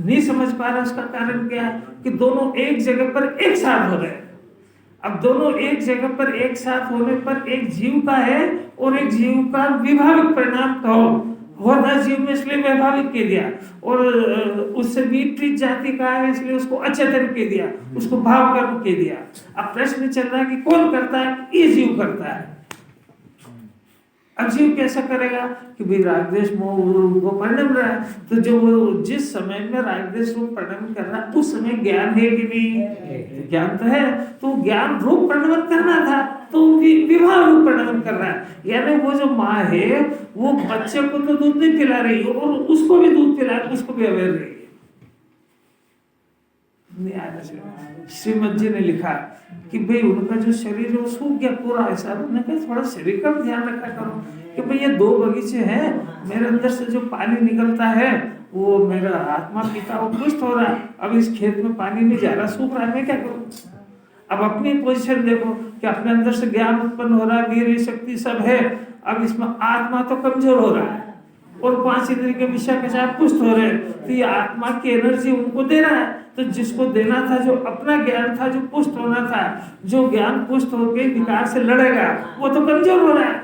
S1: नहीं समझ पा रहा? उसका कारण क्या है कि दोनों एक जगह पर एक साथ हो रहे। अब दोनों एक जगह पर एक साथ होने पर एक जीव का है और एक जीव का विभाविक परिणाम कहो, होता जीव में इसलिए वैभाविक कह दिया, और उससे विपरीत जाति का है इसलिए उसको अचेतन कह दिया, उसको भाव कर्म कह दिया। अब प्रश्न चल रहा है कि कौन करता है? ये जीव करता है। अब जीव कैसा करेगा कि भाई रागद्वेष मोह वो परिणम रहा है, तो जो वो जिस समय में रागद्वेष रूप परिणम कर रहा है उस समय ज्ञान है कि नहीं? ज्ञान तो है, तो ज्ञान रूप परिणमन करना था तो विवाह रूप परिणमन कर रहा है। यानी वो जो माँ है वो बच्चे को तो दूध नहीं पिला रही है और उसको भी दूध पिला, उसको भी अवेयर रही है। नहीं आना चाहिए। श्रीमद जी ने लिखा कि भाई उनका जो शरीर है वो सूख गया पूरा ऐसा। उन्होंने कहा थोड़ा शरीर का भी ध्यान रखा करो कि भाई ये 2 बगीचे हैं, मेरे अंदर से जो पानी निकलता है वो मेरा आत्मा पिता वो पुष्ट हो रहा है, अब इस खेत में पानी नहीं जा रहा, सूख रहा है, मैं क्या करूँ। अब अपनी पोजीशन देखो कि अपने अंदर से ज्ञान उत्पन्न हो रहा है, वीर शक्ति सब है, अब इसमें आत्मा तो कमजोर हो रहा है और 5 इंद्रिय के विषय के साथ पुष्ट हो रहे हैं, तो ये आत्मा की एनर्जी उनको दे रहा है। तो जिसको देना था, जो अपना ज्ञान था, जो पुष्ट होना था, जो ज्ञान पुष्ट होकर विकार से लड़ेगा, वो तो कमजोर हो रहा है,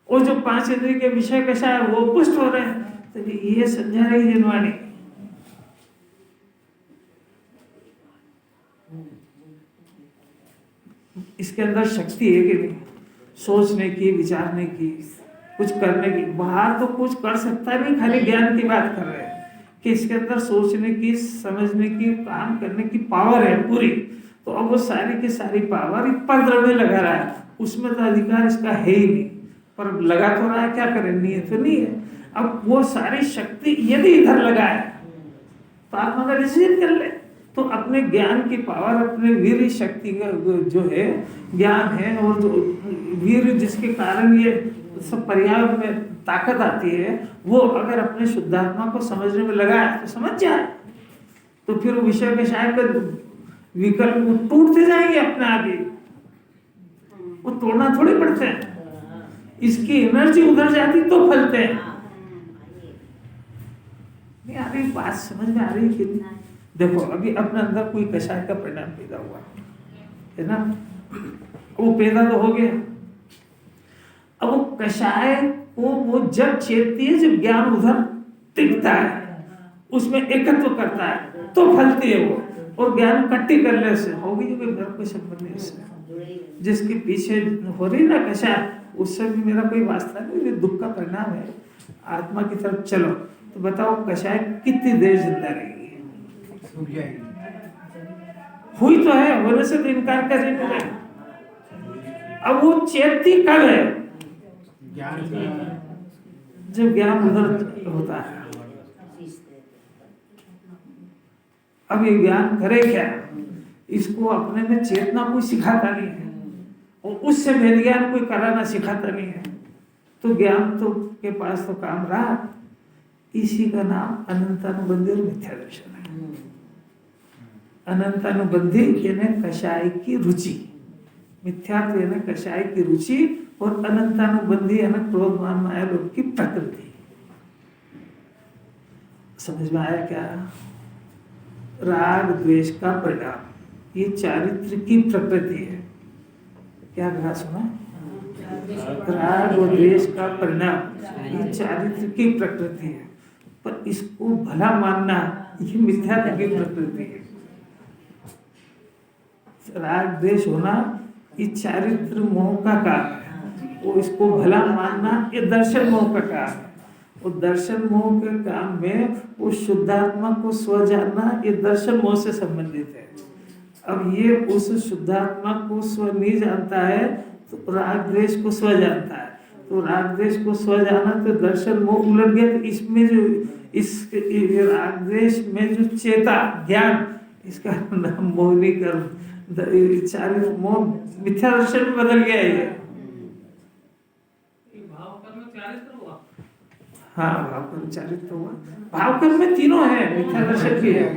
S1: और जो 5 इंद्रिय के विषय के साथ वो पुष्ट हो रहे हैं। तो ये समझा रही जिनवाणी। इसके अंदर शक्ति है कि नहीं, सोचने की, विचारने की, कुछ करने की। बाहर तो कुछ कर सकता नहीं, खाली ज्ञान की बात कर रहे हैं कि इसके अंदर सोचने की, समझने की, काम करने की पावर है पूरी। तो अब वो सारी की सारी पावर परद्रव्य में लगा रहा है, उसमें तो अधिकार इसका है ही नहीं, पर लगा तो रहा है, क्या करें, नहीं है तो नहीं है। अब वो सारी शक्ति यदि इधर लगाए तो आत्मा का डिसीजन कर ले, तो अपने ज्ञान की पावर, अपने वीर शक्ति का जो है ज्ञान है, और जो वीर जिसके कारण ये सब पर्याय में ताकत आती है, वो अगर अपने शुद्धात्मा को समझने में लगाए तो समझ जाए, तो फिर विषय के शायद विकल्प टूटते जाएंगे अपने आगे, वो तोड़ना थोड़ी पड़ते हैं। इसकी एनर्जी उधर जाती तो फलते हैं। नहीं आ रही बात, समझ में आ रही कि नहीं? देखो अभी अपने अंदर कोई कषाय का परिणाम पैदा हुआ है ना, वो पैदा तो हो गया। अब वो कषाय को वो जब चेतती है, जब ज्ञान उधर टिकता है, उसमें एकत्व करता है तो फलती है वो, और ज्ञान कट्टी करने से होगी जो मेरा कोई संबंध नहीं इससे। जिसके पीछे हो रही ना कषाय, उससे भी मेरा कोई वास्ता नहीं, ये दुख का परिणाम है। आत्मा की तरफ चलो, तो बताओ कषाय कितनी देर जिंदा रहेगी? हुई तो है, होने से तो इनकार कर रही है। अब वो चेतती कब है? जब ज्ञान उधर होता है। अब ये ज्ञान करे क्या? इसको अपने में चेतना कोई सिखाता नहीं है, और उससे भेद ज्ञान कोई कराना सिखाता नहीं है, तो ज्ञान तो के पास तो काम रहा। इसी का नाम अनंतानुबंधी और मिथ्या दर्शन है। अनंतानुबंधी यानी कषाय की रुचि, मिथ्यात्व यानी कषाय की रुचि, और अनंतानुबंधी यानी क्रोध मान माया लोभ की प्रकृति। समझ में आया क्या? राग द्वेष का परिणाम, ये चारित्र की प्रकृति है। क्या कहा सुना? राग और द्वेष का परिणाम ये चारित्र की प्रकृति है, पर इसको भला मानना ये मिथ्यात्व की प्रकृति है। राग द्वेष होना ये चारित्र मोह का काम है, वो इसको भला मानना ये दर्शन मोह का काम है। और दर्शन मोह के काम में वो शुद्धात्मा को स्व जानना ये दर्शन मोह से संबंधित है। अब ये उस शुद्धात्मा को स्व नहीं जानता है, तो राग द्वेष को स्व जानता है, तो राग द्वेष को स्व जाना तो दर्शन मोह उलट गया। तो इसमें जो इस राग द्वेष में जो चेता ज्ञान, इसका नाम मोहिनी कर्म, चारित्र मोह मिथ्या दर्शन में बदल गया है।
S4: भाव कर्म चारित्र हुआ।
S1: हाँ, भाव कर्म चारित्र हुआ। भाव कर्म में तीनों है, मिथ्या दर्शन भी है,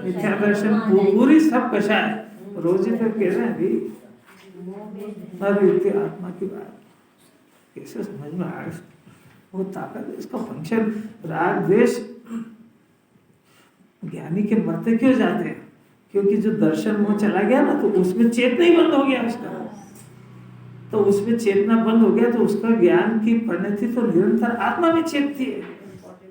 S1: मिथ्या दर्शन पूरी सब कषा है। रोजी तक कह रहे हैं अभी हर व्यक्ति आत्मा की बात कैसे समझ में आए, वो ताकत, इसका फंक्शन। राग द्वेष ज्ञानी के मरते क्यों जाते हैं? क्योंकि जो दर्शन मोह चला गया ना, तो उसमें चेतना ही बंद हो गया उसका, तो उसमें चेतना बंद हो गया, तो उसका ज्ञान की परिणति तो निरंतर आत्मा में चेतती है,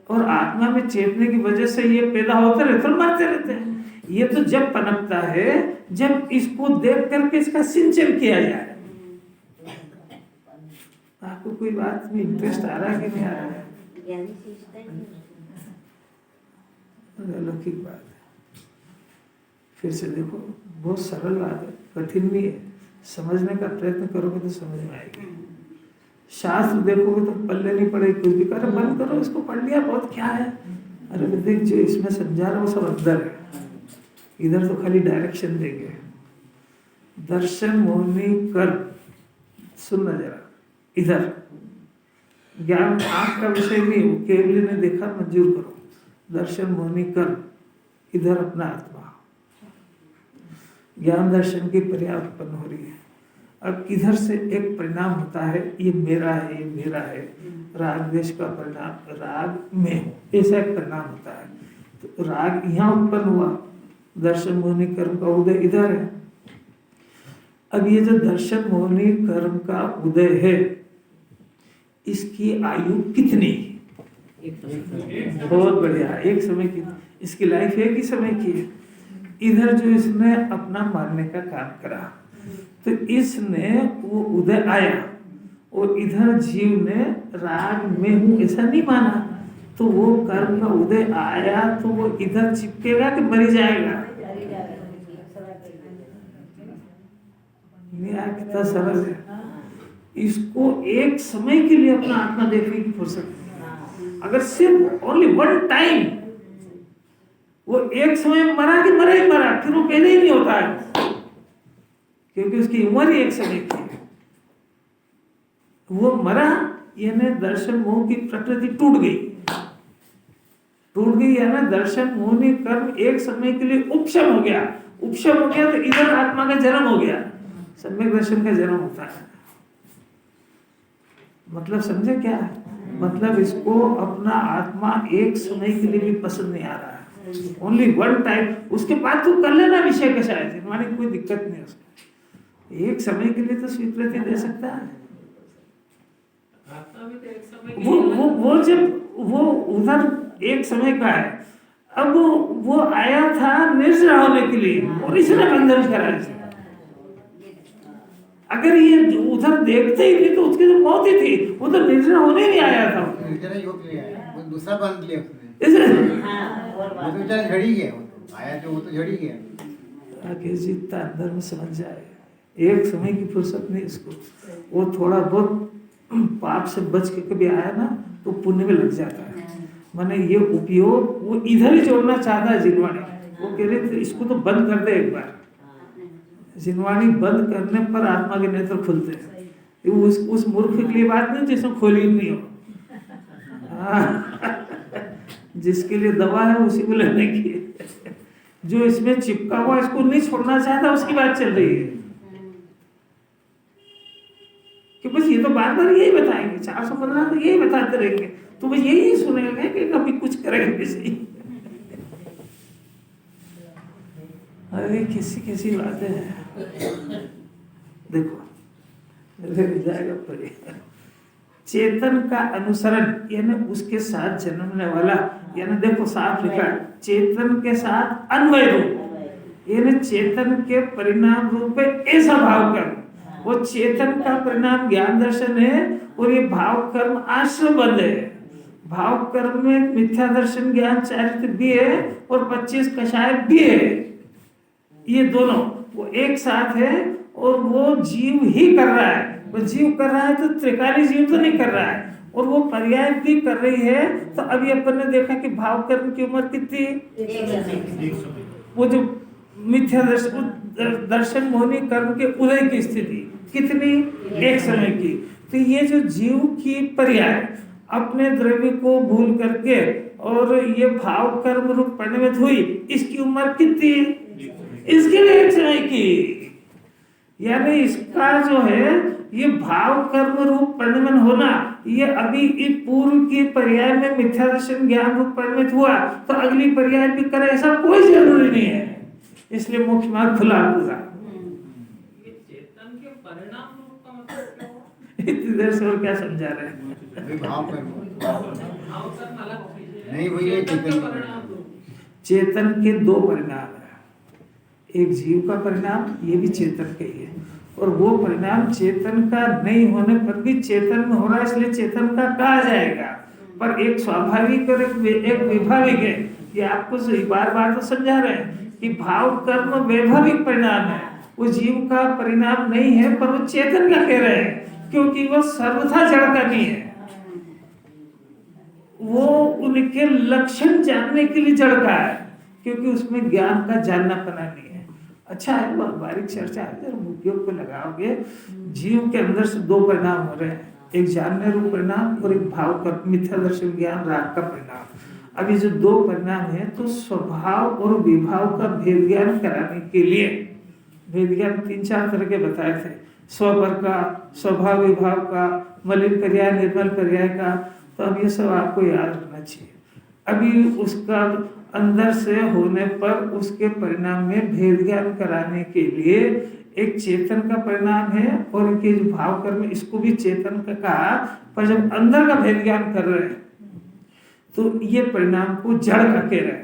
S1: और आत्मा में चेतने की वजह से ये पैदा होते रहते और मरते रहते हैं। ये तो जब पनपता है जब इसको देख करके इसका सिंचन किया जाए। आपको कोई बात में इंटरेस्ट आ रहा है कि नहीं आ रहा है? अलौकिक बात है। फिर से देखो, बहुत सरल बात है, कठिन नहीं है। समझने का प्रयत्न करोगे तो समझ में आएगी। शास्त्र देखोगे तो पल्ले नहीं पड़ेगी, कुछ भी करो, बंद करो, इसको पढ़ लिया बहुत क्या है। अरे देख, जो इसमें समझा रहा है वो सब अंदर है, इधर तो खाली डायरेक्शन देंगे। दर्शन मोहिनी कर, सुनना जरा, इधर ज्ञान आँख का विषय नहीं हो, केवल ने देखा मंजूर करो। दर्शन मोहिनी कर, इधर अपना आत्मा, ज्ञान दर्शन की पर्याय उत्पन्न हो रही है। अब इधर से एक परिणाम होता है, ये मेरा है, ये मेरा है, राग देश का परिणाम, राग में हूँ, ऐसा एक परिणाम होता है। तो राग यहाँ उत्पन्न हुआ, दर्शन मोहिनी कर्म का उदय इधर है। अब ये जो दर्शन मोहिनी कर्म का उदय है, इसकी आयु कितनी? बहुत बढ़िया, एक समय की। इसकी लाइफ एक ही समय की है। इधर जो इसने अपना मानने का काम करा, तो इसने वो उदय आया, और इधर जीव ने राग में हूँ ऐसा नहीं माना, तो वो कर्म का उदय आया तो वो इधर चिपकेगा कि मर जाएगा? कितना सरल है। इसको एक समय के लिए अपना आत्मा देखने की फुर्सत नहीं। अगर सिर्फ ओनली वन टाइम, वो एक समय मरा कि मरा ही मरा, फिर वो पहले ही नहीं होता है, क्योंकि उसकी उम्र ही एक समय की है। वो मरा, यानी दर्शन मोह की प्रकृति टूट गई, यानी दर्शन मोहिनी कर्म एक समय के लिए उपशम हो गया। उपशम हो गया तो इधर आत्मा का जन्म हो गया, सम्यक दर्शन का जन्म होता है। मतलब समझे क्या है? मतलब इसको अपना आत्मा एक समय के लिए भी पसंद नहीं आ रहा है, ओनली वन टाइम। उसके बाद तू कर लेना विषय का, शायद हमारी कोई दिक्कत नहीं है उसको, एक समय के लिए तो स्वीकृति दे सकता है। वो जब वो उधर एक समय का है, अब वो आया था निर्जरा होने के लिए, और इसने बंधन करा इसे। अगर ये उधर देखते ही नहीं तो उसकी तो मौत ही थी, वो तो निर्जरा होने नहीं आया था।
S2: निर्जरा योग ले आया, वो दूसरा बंध लिया उसने, वो तो बेचारा झड़ ही गया, वो तो आया जो वो तो झड़ ही गया।
S1: राकेश जी इतना अंदर में समझ जाए, एक समय की फुर्सत नहीं इसको। वो थोड़ा बहुत पाप से बच के कभी आया ना तो पुण्य में लग जाता है। माने ये उपयोग वो इधर ही जोड़ना चाहता है जिनवाणी। वो कह रहे थे इसको तो बंद कर दे एक बार। जिनवाणी बंद करने पर आत्मा के नेत्र खुलते हैं। उस मूर्ख के लिए बात नहीं जिसमें खोली नहीं हो। जिसके लिए दवा है उसी को लेने की। जो इसमें चिपका हुआ इसको नहीं छोड़ना चाहता उसकी बात चल रही है कि बस ये तो बार बार यही बताएंगे, 415 तो यही बताते रहेंगे, तो बस यही सुनेंगे कि कभी कुछ करेंगे सही। अरे किसी बातें हैं, देखो जाएगा पड़े। चेतन का अनुसरण यानी उसके साथ जन्मने वाला, यानी देखो साफ लिखा है चेतन के साथ अन्वय रूप, यानी चेतन के परिणाम रूप है ऐसा भाव कर्म। वो चेतन का परिणाम ज्ञान दर्शन है और ये भाव कर्म आश्रम बंध है। भाव कर्म में मिथ्या दर्शन ज्ञान चारित्र भी है और 25 कषाय भी है। ये दोनों वो एक साथ है और वो जीव ही कर रहा है। वो जीव कर रहा है तो त्रिकाली जीव तो नहीं कर रहा है, और वो पर्याय भी कर रही है। तो अभी अपन ने देखा कि भाव कर्म की उम्र कितनी, वो जो मिथ्या दर्शन मोहिनी कर्म के उदय की स्थिति कितनी, एक समय की। तो ये जो जीव की पर्याय अपने द्रव्य को भूल करके और ये भाव कर्म रूप परिणमित हुई, इसकी उम्र कितनी, इसके लिए एक समय की। यानी इसका जो है ये भाव कर्म रूप परिणमन होना, ये अभी इस पूर्व की पर्याय में मिथ्या दर्शन ज्ञान रूप परिणमित हुआ तो अगली पर्याय भी करे ऐसा कोई जरूरी नहीं है। इसलिए मोक्ष मार्ग खुला पूरा।
S4: ये चेतन के परिणाम रूप का मतलब क्या हुआ?
S1: इतनी देर से और क्या समझा रहे हैं?
S2: भाव कर्म
S4: भाव कर्म अलग चीज है।
S2: नहीं, वही है
S4: चेतन
S2: चेतन
S4: का परिणाम रूप।
S1: चेतन के दो परिणाम है, एक जीव का परिणाम, ये भी चेतन का ही है, और वो परिणाम चेतन का नहीं होने पर भी चेतन में हो रहा है, इसलिए चेतन का कहा जाएगा। पर एक स्वाभाविक और एक वैभाविक है। ये आपको बार बार तो समझा रहे हैं कि भाव कर्म वैभाविक परिणाम है, वो जीव का परिणाम नहीं है, पर वो चेतन का कह रहे हैं क्योंकि वो सर्वथा जड़ का नहीं है। वो उनके लक्षण जानने के लिए जड़ का है, क्योंकि उसमें ज्ञान का जाननापना नहीं है। अच्छा है, बहुत बारीक चर्चा है, जब उपयोग को लगाओगे। जीव के अंदर से दो परिणाम हो रहे हैं, एक जानने रूप परिणाम और एक भाव का मिथ्या दर्शन ज्ञान राग का परिणाम। अब ये जो दो परिणाम है, तो स्वभाव और विभाव का भेद ज्ञान कराने के लिए भेद ज्ञान 3-4 तरह के बताए थे। स्वपर का, स्वभाव विभाव का, मलिन पर्याय निर्मल पर्याय का। तो अब ये सब आपको याद रखना चाहिए। अभी उसका अंदर से होने पर उसके परिणाम में भेद ज्ञान कराने के लिए एक चेतन का परिणाम है और एक जो भाव कर्म, इसको भी चेतन का कहा। पर जब अंदर का भेद ज्ञान कर रहे हैं तो ये परिणाम को जड़ का कह रहे हैं।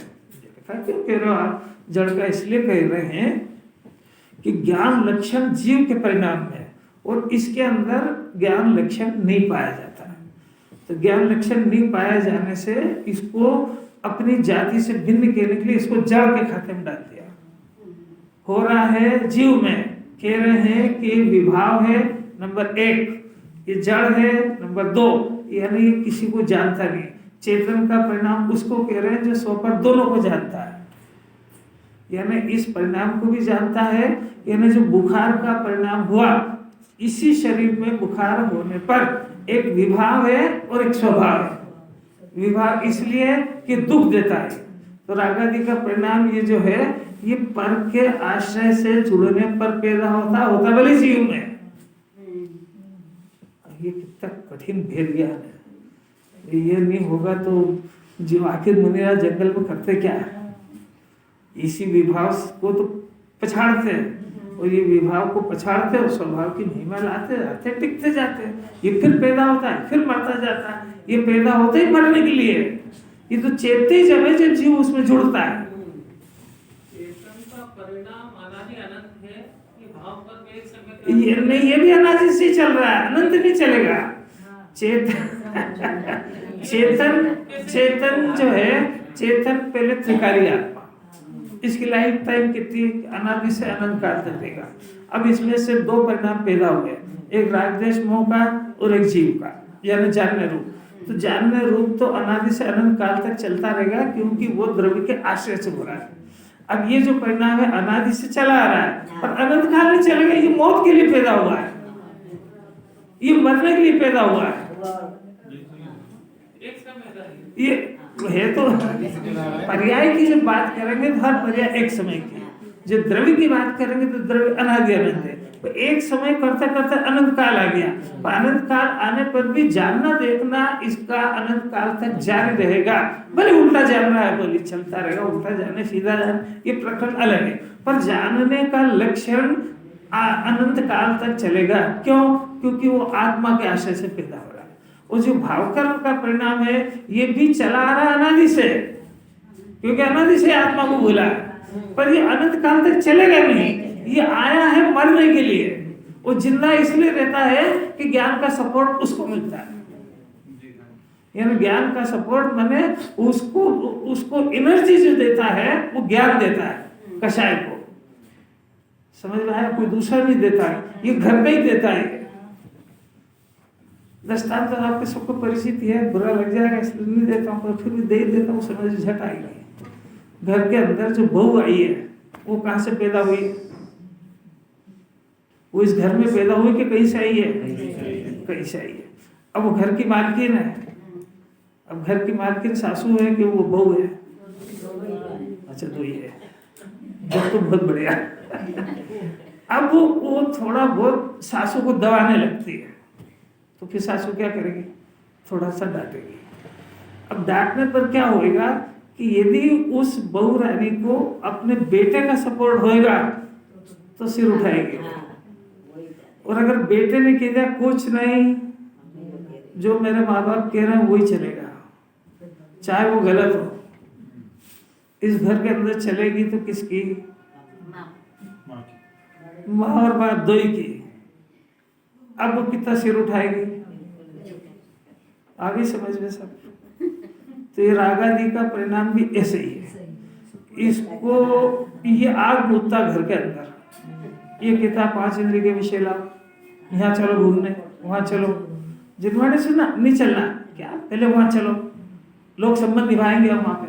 S1: क्यों कह रहे हो आप जड़ का? इसलिए कह रहे हैं कि ज्ञान लक्षण जीव के परिणाम है और इसके अंदर ज्ञान लक्षण नहीं पाया जाता। तो ज्ञान लक्षण नहीं पाया जाने से इसको अपनी जाति से भिन्न कहने के लिए इसको जड़ के खाते में डाल दिया। हो रहा है जीव में, कह रहे हैं कि विभाव है नंबर 1, ये जड़ है नंबर 2, यानी ये किसी को जानता नहीं। चेतन का परिणाम उसको कह रहे हैं जो स्वपर दोनों को जानता है, यानी इस परिणाम को भी जानता है। यानी जो बुखार का परिणाम हुआ, इसी शरीर में बुखार होने पर एक विभाव है और एक स्वभाव है। विभाव इसलिए कि दुख देता है, तो रागादि का परिणाम ये जो है ये पर के आश्रय से जुड़ने पर पैदा होता भले जीव में। ये कितना कठिन भेद ज्ञान है। ये नहीं होगा तो जो आखिर मुनिराज जंगल में करते क्या है? इसी विभाव को तो पछाड़ते हैं और ये विभाव को पछाड़ते और स्वभाव की महिमा लाते जाते, टिकते जाते। ये फिर पैदा होता है, फिर मरता जाता है। ये पैदा होता ही मरने के लिए, ये तो चेतते ही जब है जब जीव उसमें जुड़ता है।
S4: चेतन का परिणाम अनादि अनंत है, ये भाव पर एक समय
S1: ये नहीं, ये भी अनादि से चल रहा है, अनंत नहीं चलेगा। चेतन जो है, चेतन पहले त्रिकाली आत्मा, इसकी लाइफ टाइम कितनी? अनादि से अनंत काल तक देगा। अब इसमें से दो परिणाम पैदा हुए, एक राग द्वेष मोह का और एक जीव का, यानी जानने रूप। तो जानने रूप तो अनादि से अनंत काल तक चलता रहेगा, क्योंकि वो द्रव्य के आश्रय से हो रहा है। अब ये जो परिणाम है अनादि से चला आ रहा है, पर अनंत काल नहीं चलेगा। ये मौत के लिए पैदा हुआ है, ये मरने के लिए पैदा हुआ है।
S4: एक समय का
S1: ये है तो पर्याय की जब बात करेंगे तो हर पर्याय एक समय की, जब द्रव्य की बात करेंगे तो द्रव्य अनादि अनंत है। तो एक समय करते करते अनंत काल आ गया। तो अनंत काल आने पर भी जानना देखना इसका अनंत काल तक जारी रहेगा। भले उल्टा जान रहा है, बोली चलता रहेगा, उल्टा जाने सीधा जाने, ये प्रकरण अलग है। पर जानने का लक्षण अनंत काल तक चलेगा। क्यों? क्योंकि वो आत्मा के आश्रय से पैदा हो रहा है। और जो भावकर्म का परिणाम है ये भी चला आ रहा अनादि से, क्योंकि अनादि से आत्मा को बोला है। पर ये अनंत काल तक चलेगा नहीं, ये आया है मरने के लिए। वो जिंदा इसलिए रहता है कि ज्ञान का सपोर्ट उसको मिलता है। यानी ज्ञान का सपोर्ट माने उसको एनर्जी जो देता है वो ज्ञान देता है कषाय को। समझ में आया? कोई दूसरा नहीं देता है, ये घर में ही देता है। दृष्टांत तो आपके सबको परिचित है, बुरा लग जाएगा इसलिए नहीं देता हूँ, पर फिर भी दे देता हूँ, समझ झट आएगी। घर के अंदर जो बहू आई है वो कहाँ से पैदा हुई? वो इस घर में पैदा हुई कि कहीं से आई है? कहीं से आई है। अब वो घर की मालकिन है। अब घर की मालकिन सासू है कि वो बहू है? अच्छा, दो ही है, जब तो बहुत बढ़िया। अब वो थोड़ा बहुत सासू को दबाने लगती है, तो फिर सासू क्या करेगी? थोड़ा सा डांटेगी। अब डांटने पर क्या होएगा कि यदि उस बहू रानी को अपने बेटे का सपोर्ट होएगा तो सिर उठाएगी, और अगर बेटे ने कह दिया कुछ नहीं, जो मेरे माँ बाप कह रहे हैं वही चलेगा, चाहे वो गलत हो, इस घर के अंदर चलेगी तो किसकी? माँ और बाप दो ही की। अब वो कितना सिर उठाएगी? आगे समझ में सब। तो ये रागादि का परिणाम भी ऐसे ही है। इसको ये आग मुद्दा घर के अंदर, ये कहता 5 इंद्रिय के विषय लाओ, यहाँ चलो घूमने, वहाँ चलो। जिन्होंने सुना नहीं चलना, क्या पहले वहाँ चलो, लोग संबंध निभाएंगे हम वहाँ पे।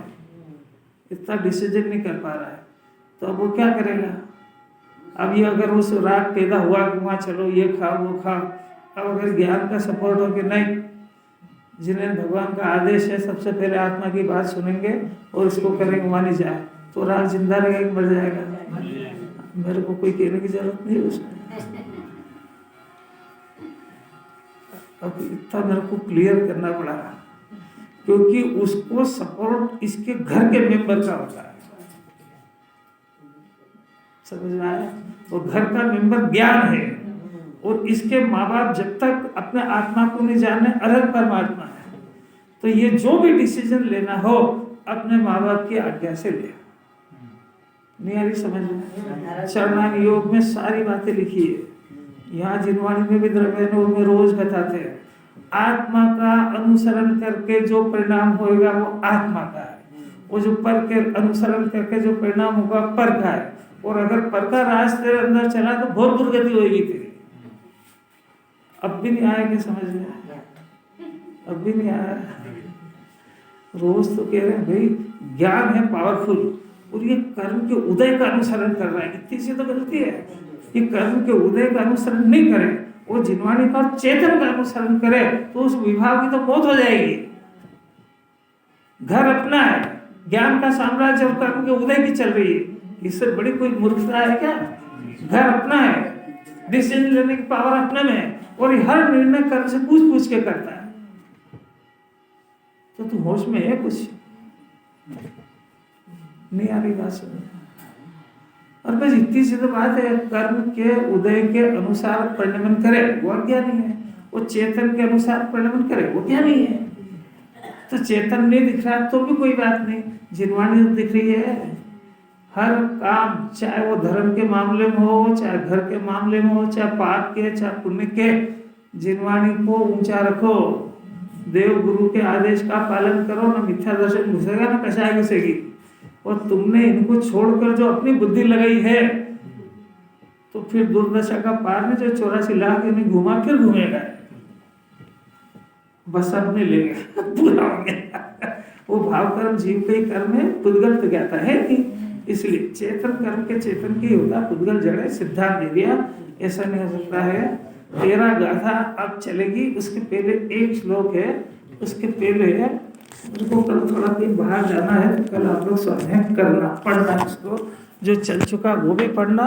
S1: इतना डिसीजन नहीं कर पा रहा है, तो अब वो क्या करेगा? अब ये अगर उस राग पैदा हुआ कि वहाँ चलो ये खाओ वो खाओ, अब अगर ज्ञान का सपोर्ट हो कि नहीं, जिन्हें भगवान का आदेश है सबसे पहले आत्मा की बात सुनेंगे और इसको करेंगे, मानी जाए, तो राग जिंदा रहेगा कि मर जाएगा? मेरे को कोई कहने की जरूरत नहीं उसमें। अब इतना मेरे को क्लियर करना पड़ा, क्योंकि उसको सपोर्ट इसके घर के मेंबर का होता है, समझ में आया? और घर का मेंबर ज्ञान है, और इसके माँ बाप जब तक अपने आत्मा को नहीं जाने अलग परमात्मा है, तो ये जो भी डिसीजन लेना हो अपने माँ बाप की आज्ञा से ले। नहीं आ रही समझ में? चरणान योग में सारी बातें लिखी है, यहाँ जिनवाणी में भी द्रव्यानुयोग में रोज बताते हैं, आत्मा का अनुसरण करके जो परिणाम होगा वो आत्मा का है, वो जो पर के अनुसरण करके जो परिणाम होगा पर का है, और अगर पर का राज तेरे अंदर चला तो बहुत दुर्गति होगी तेरी। अब भी नहीं आया कि समझ में? अब भी नहीं आया? रोज तो कह रहे हैं भाई ज्ञान है पावरफुल, और ये कर्म के उदय का अनुसरण कर रहा है, इतनी सी तो गलती है। ये कर्म के उदय का अनुसरण नहीं करे, वो जिनवाणी का चेतन का अनुसरण करे, तो उस विभाग की तो मौत हो जाएगी। घर अपना है, ज्ञान का साम्राज्य और कर्म के उदय की चल रही है, इससे बड़ी कोई मूर्खता है क्या? घर अपना है, डिसीजन लेने की पावर अपने में है, और हर निर्णय कर्म से पूछ पूछ के करता है। तो तू होश में है? कुछ नहीं आ रही बात समझ? और बस इतनी सी तो बात है, कर्म के उदय के अनुसार परिणमन करे वो अज्ञानी है, वो चेतन के अनुसार परिणमन करे वो ज्ञानी है। तो चेतन नहीं दिख रहा तो भी कोई बात नहीं, जिनवाणी तो दिख रही है। हर काम, चाहे वो धर्म के मामले में हो, चाहे घर के मामले में हो, चाहे पाप के चाहे पुण्य के, जिनवाणी को ऊंचा रखो, देव गुरु के आदेश का पालन करो, ना मिथ्या दर्शन घुसेगा ना कषाय घुसेगी। और तुमने इनको छोड़कर जो अपनी बुद्धि लगाई है, तो फिर दुर्दशा का पार में जो 84 लाख इन्हें घुमा फिर घूमेगा, बस अपने लेगा पूरा हो गया। वो भाव कर्म जीव के कर्म है, पुद्गल तो ज्ञाता है नहीं, इसलिए चेतन कर्म के चेतन की होता, पुद्गल जड़े सिद्धांत दे दिया, ऐसा नहीं हो सकता है। 13 गाथा अब चलेगी, उसके पहले एक श्लोक है, उसके पहले उनको कल थोड़ा दिन बाहर जाना है, कल आप लोग स्वाध्याय करना, पढ़ना, इसको जो चल चुका वो भी पढ़ना।